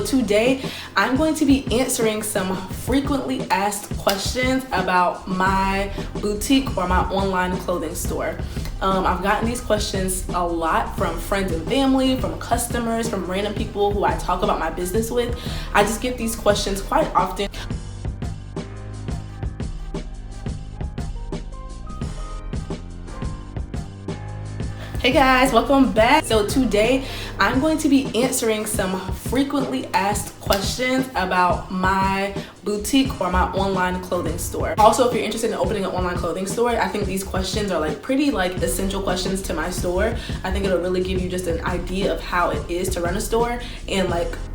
Today, I'm going to be answering some frequently asked questions about my boutique or my online clothing store. I've gotten these questions a lot from friends and family, from customers, from random people who I talk about my business with. I just get these questions quite often. Hey guys, welcome back. So today I'm going to be answering some frequently asked questions about my boutique or my online clothing store. Also, if you're interested in opening an online clothing store, I think these questions are pretty essential questions to my store. I think it'll really give you just an idea of how it is to run a store and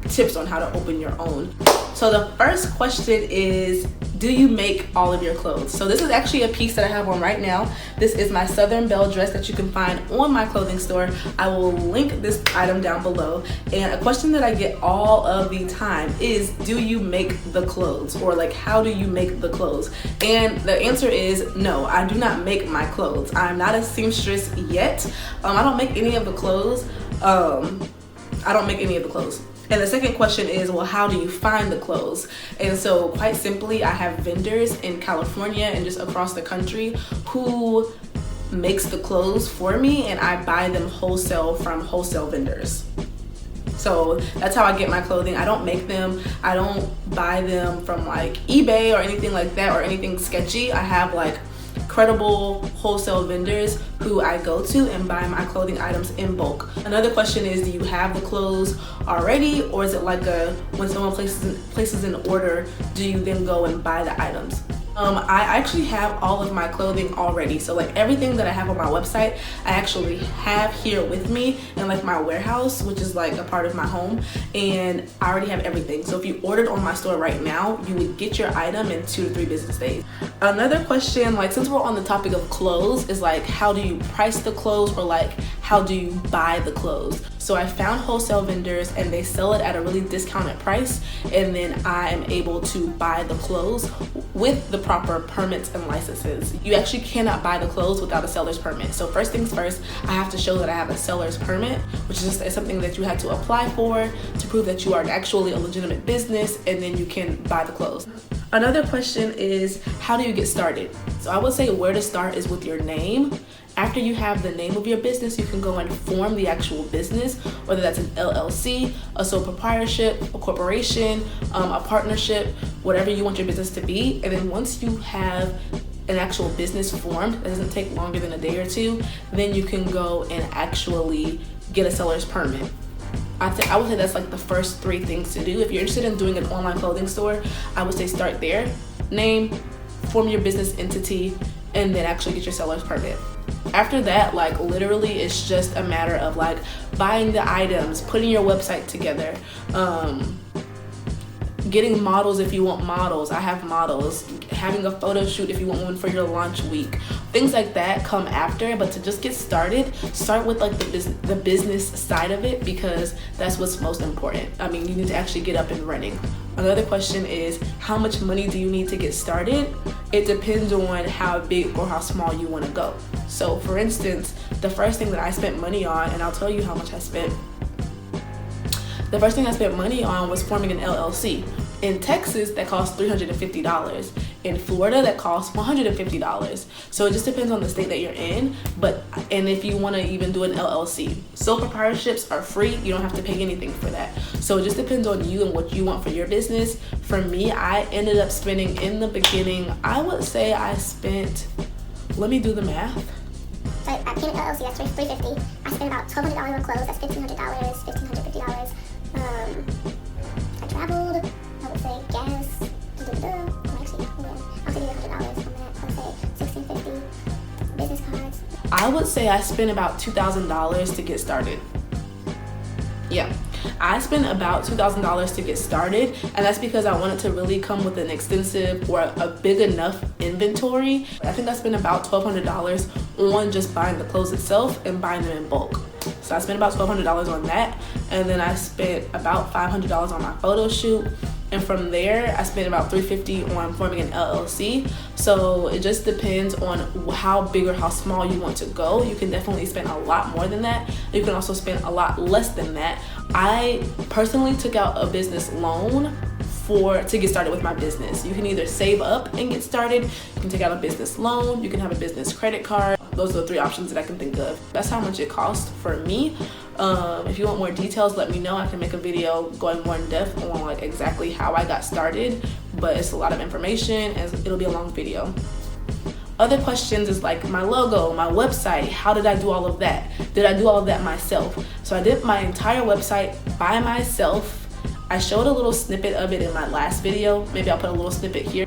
tips on how to open your own. So the first question is, do you make all of your clothes? So this is actually a piece that I have on right now. This is my Southern Belle dress that you can find on my clothing store. I will link this item down below. And a question that I get all of the time is, do you make the clothes? Or how do you make the clothes? And the answer is no, I do not make my clothes. I'm not a seamstress yet. I don't make any of the clothes. And the second question is, well, how do you find the clothes? And so quite simply, I have vendors in California and just across the country who makes the clothes for me, and I buy them wholesale from wholesale vendors. So that's how I get my clothing. I don't make them. I don't buy them from eBay or anything like that or anything sketchy. I have credible wholesale vendors who I go to and buy my clothing items in bulk. Another question is, do you have the clothes already, or is it when someone places an order, do you then go and buy the items? I actually have all of my clothing already. So everything that I have on my website, I actually have here with me in my warehouse, which is a part of my home, and I already have everything. So if you ordered on my store right now, you would get your item in 2 to 3 business days. Another question, since we're on the topic of clothes, is how do you price the clothes, or how do you buy the clothes? So I found wholesale vendors and they sell it at a really discounted price, and then I am able to buy the clothes with the proper permits and licenses. You actually cannot buy the clothes without a seller's permit. So first things first, I have to show that I have a seller's permit, which is just something that you had to apply for to prove that you are actually a legitimate business, and then you can buy the clothes. Another question is, how do you get started? So I would say where to start is with your name. After you have the name of your business, you can go and form the actual business, whether that's an LLC, a sole proprietorship, a corporation, a partnership, whatever you want your business to be. And then once you have an actual business formed, that doesn't take longer than a day or 2, then you can go and actually get a seller's permit. I would say that's the first 3 things to do. If you're interested in doing an online clothing store, I would say start there. Name, form your business entity, and then actually get your seller's permit. After that, literally it's just a matter of buying the items, putting your website together, getting models if you want models. I have models. Having a photo shoot if you want one for your launch week. Things like that come after, but to just get started, start with the business side of it, because that's what's most important. I mean, you need to actually get up and running. Another question is, how much money do you need to get started? It depends on how big or how small you want to go. So for instance, the first thing that I spent money on, and I'll tell you how much I spent. The first thing I spent money on was forming an LLC. In Texas, that costs $350. In Florida, that costs $150. So it just depends on the state that you're in, and if you want to even do an LLC. Sole proprietorships are free. You don't have to pay anything for that. So it just depends on you and what you want for your business. For me, I ended up spending in the beginning, I would say I spent, let me do the math. So I became an LLC, that's $350. I spent about $1,200 on clothes, that's $1,500, $1,550. I traveled, I would say gas, I'll say $100 on that. I would say $1,650. Business cards. I would say I spent about $2,000 to get started. Yeah, I spent about $2,000 to get started, and that's because I wanted to really come with an extensive or a big enough inventory. I think I spent about $1,200 on just buying the clothes itself and buying them in bulk. So I spent about $1,200 on that, and then I spent about $500 on my photo shoot, And from there, I spent about $350 on forming an LLC. So it just depends on how big or how small you want to go. You can definitely spend a lot more than that. You can also spend a lot less than that. I personally took out a business loan to get started with my business. You can either save up and get started, you can take out a business loan, you can have a business credit card. Those are the three options that I can think of. That's how much it costs for me. If you want more details, let me know. I can make a video going more in depth on like exactly how I got started, but it's a lot of information and it'll be a long video. Other questions is like my logo, my website, how did I do all of that? Did I do all of that myself? So I did my entire website by myself. I showed a little snippet of it in my last video. Maybe I'll put a little snippet here.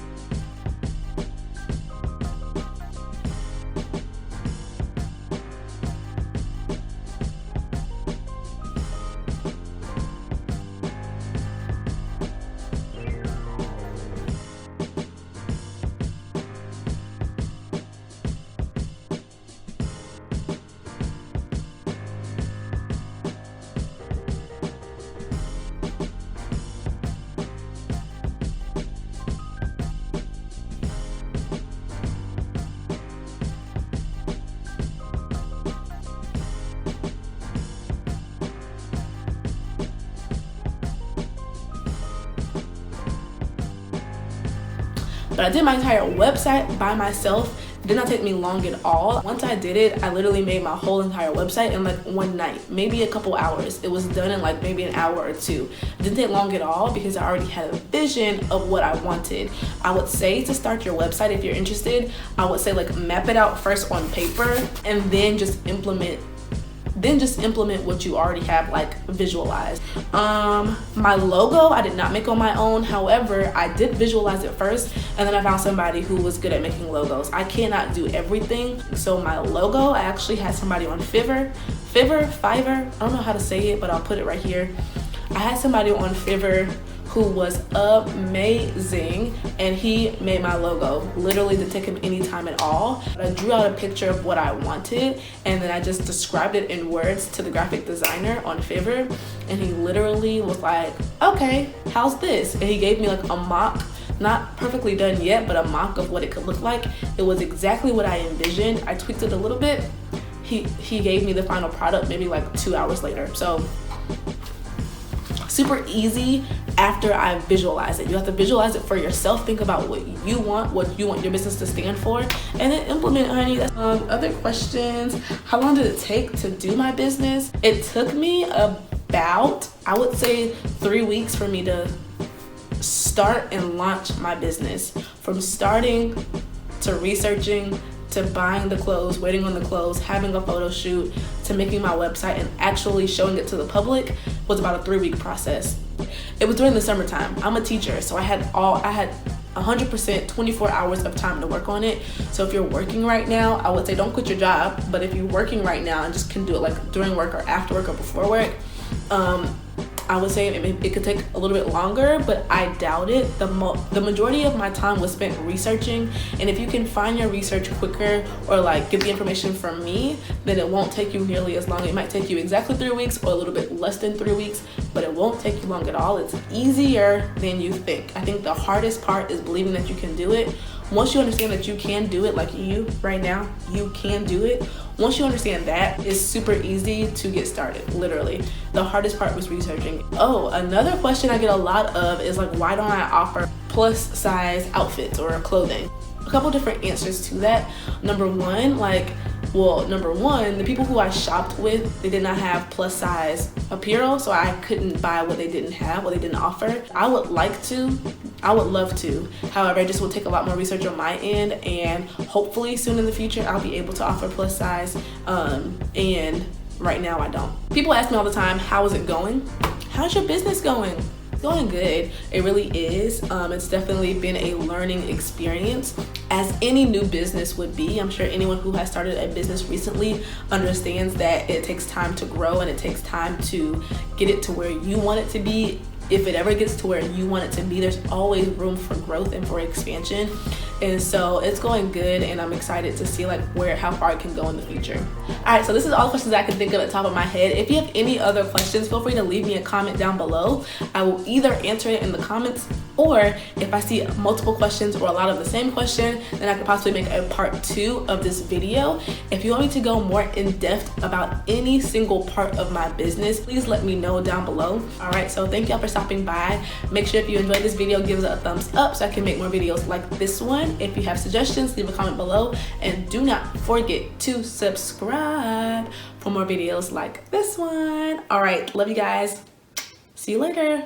But I did my entire website by myself. It did not take me long at all. Once I did it, I literally made my whole entire website in like one night, maybe a couple hours. It was done in like maybe an hour or two. It didn't take long at all because I already had a vision of what I wanted. I would say to start your website, if you're interested, I would say like map it out first on paper and then just implement what you already have like visualized. My logo I did not make on my own. However, I did visualize it first and then I found somebody who was good at making logos. I cannot do everything. So my logo, I actually had somebody on Fiverr, I don't know how to say it, but I'll put it right here. I had somebody on Fiverr who was amazing and he made my logo. Literally didn't take him any time at all. I drew out a picture of what I wanted and then I just described it in words to the graphic designer on Fiverr and he literally was like, okay, how's this? And he gave me like a mock, not perfectly done yet, but a mock of what it could look like. It was exactly what I envisioned. I tweaked it a little bit. He gave me the final product maybe like 2 hours later. So super easy after I visualize it. You have to visualize it for yourself. Think about what you want your business to stand for, and then implement, honey. Other questions. How long did it take to do my business? It took me about, I would say, 3 weeks for me to start and launch my business. From starting to researching to buying the clothes, waiting on the clothes, having a photo shoot, to making my website and actually showing it to the public was about a 3-week process. It was during the summertime. I'm a teacher, so I had 100% 24 hours of time to work on it. So if you're working right now, I would say don't quit your job. But if you're working right now and just can do it like during work or after work or before work, I would say it could take a little bit longer, but I doubt it. The majority of my time was spent researching, and if you can find your research quicker or like get the information from me, then it won't take you nearly as long. It might take you exactly 3 weeks or a little bit less than 3 weeks, but it won't take you long at all. It's easier than you think. I think the hardest part is believing that you can do it. Once you understand that you can do it, like you right now, you can do it. Once you understand that, it's super easy to get started, literally. The hardest part was researching. Oh, another question I get a lot of is like, why don't I offer plus size outfits or clothing? A couple different answers to that. Number one, the people who I shopped with, they did not have plus size apparel, so I couldn't buy what they didn't have, what they didn't offer. I would love to. However, it just will take a lot more research on my end, and hopefully soon in the future, I'll be able to offer plus size, and right now I don't. People ask me all the time, how is it going? How's your business going? Going good. It really is. It's definitely been a learning experience, as any new business would be. I'm sure anyone who has started a business recently understands that it takes time to grow and it takes time to get it to where you want it to be. If it ever gets to where you want it to be, there's always room for growth and for expansion. And so it's going good, and I'm excited to see like how far it can go in the future. All right, so this is all the questions I can think of at the top of my head. If you have any other questions, feel free to leave me a comment down below. I will either answer it in the comments, or if I see multiple questions or a lot of the same question, then I could possibly make a part 2 of this video. If you want me to go more in depth about any single part of my business, please let me know down below. All right, so thank y'all for stopping by. Make sure if you enjoyed this video, give it a thumbs up so I can make more videos like this one. If you have suggestions, leave a comment below, and do not forget to subscribe for more videos like this one. All right, love you guys. See you later.